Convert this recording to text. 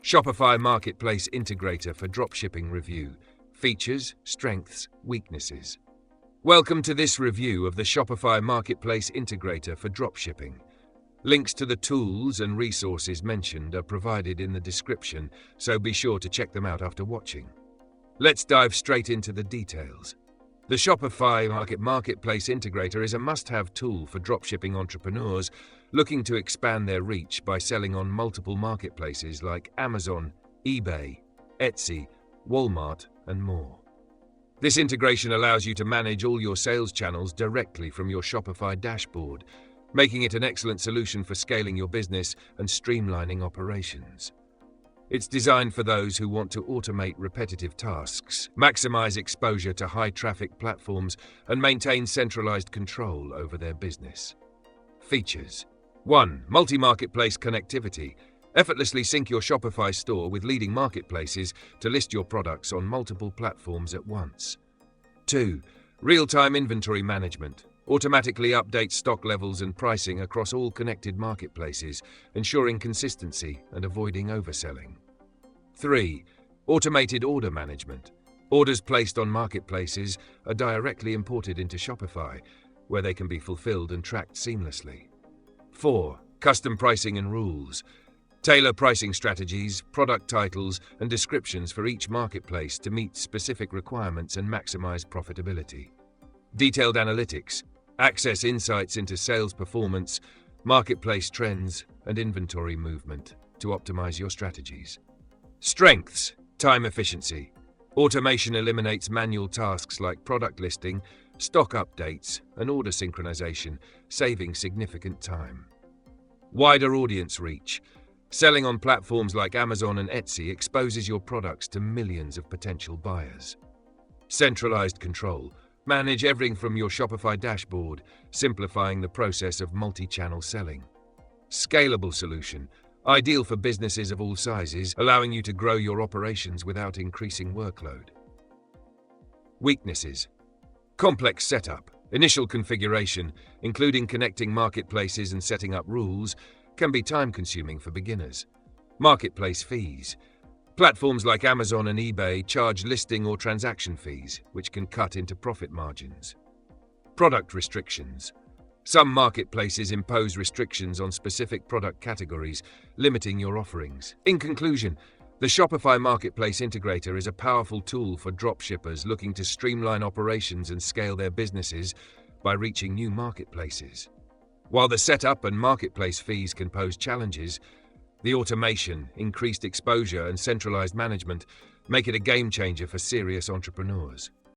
Shopify Marketplace Integrator for Dropshipping Review. Features, Strengths, Weaknesses. Welcome to this review of the Shopify Marketplace Integrator for Dropshipping. Links to the tools and resources mentioned are provided in the description, so be sure to check them out after watching. Let's dive straight into the details. The Shopify Marketplace Integrator is a must-have tool for dropshipping entrepreneurs looking to expand their reach by selling on multiple marketplaces like Amazon, eBay, Etsy, Walmart, and more. This integration allows you to manage all your sales channels directly from your Shopify dashboard, making it an excellent solution for scaling your business and streamlining operations. It's designed for those who want to automate repetitive tasks, maximize exposure to high-traffic platforms, and maintain centralized control over their business. Features. 1. Multi-marketplace connectivity. Effortlessly sync your Shopify store with leading marketplaces to list your products on multiple platforms at once. 2. Real-time inventory management. Automatically update stock levels and pricing across all connected marketplaces, ensuring consistency and avoiding overselling. 3. Automated order management. Orders placed on marketplaces are directly imported into Shopify, where they can be fulfilled and tracked seamlessly. 4. Custom pricing and rules. Tailor pricing strategies, product titles, and descriptions for each marketplace to meet specific requirements and maximize profitability. Detailed analytics. Access insights into sales performance, marketplace trends, and inventory movement to optimize your strategies. Strengths. Time efficiency. Automation eliminates manual tasks like product listing, stock updates, and order synchronization, saving significant time. Wider audience reach. Selling on platforms like Amazon and Etsy exposes your products to millions of potential buyers. Centralized control. Manage everything from your Shopify dashboard, simplifying the process of multi-channel selling. Scalable solution. Ideal for businesses of all sizes, allowing you to grow your operations without increasing workload. Weaknesses. Complex setup. Initial configuration, including connecting marketplaces and setting up rules, can be time-consuming for beginners. Marketplace fees. Platforms like Amazon and eBay charge listing or transaction fees, which can cut into profit margins. Product restrictions. Some marketplaces impose restrictions on specific product categories, limiting your offerings. In conclusion, the Shopify Marketplace Integrator is a powerful tool for dropshippers looking to streamline operations and scale their businesses by reaching new marketplaces. While the setup and marketplace fees can pose challenges, the automation, increased exposure, and centralized management make it a game changer for serious entrepreneurs.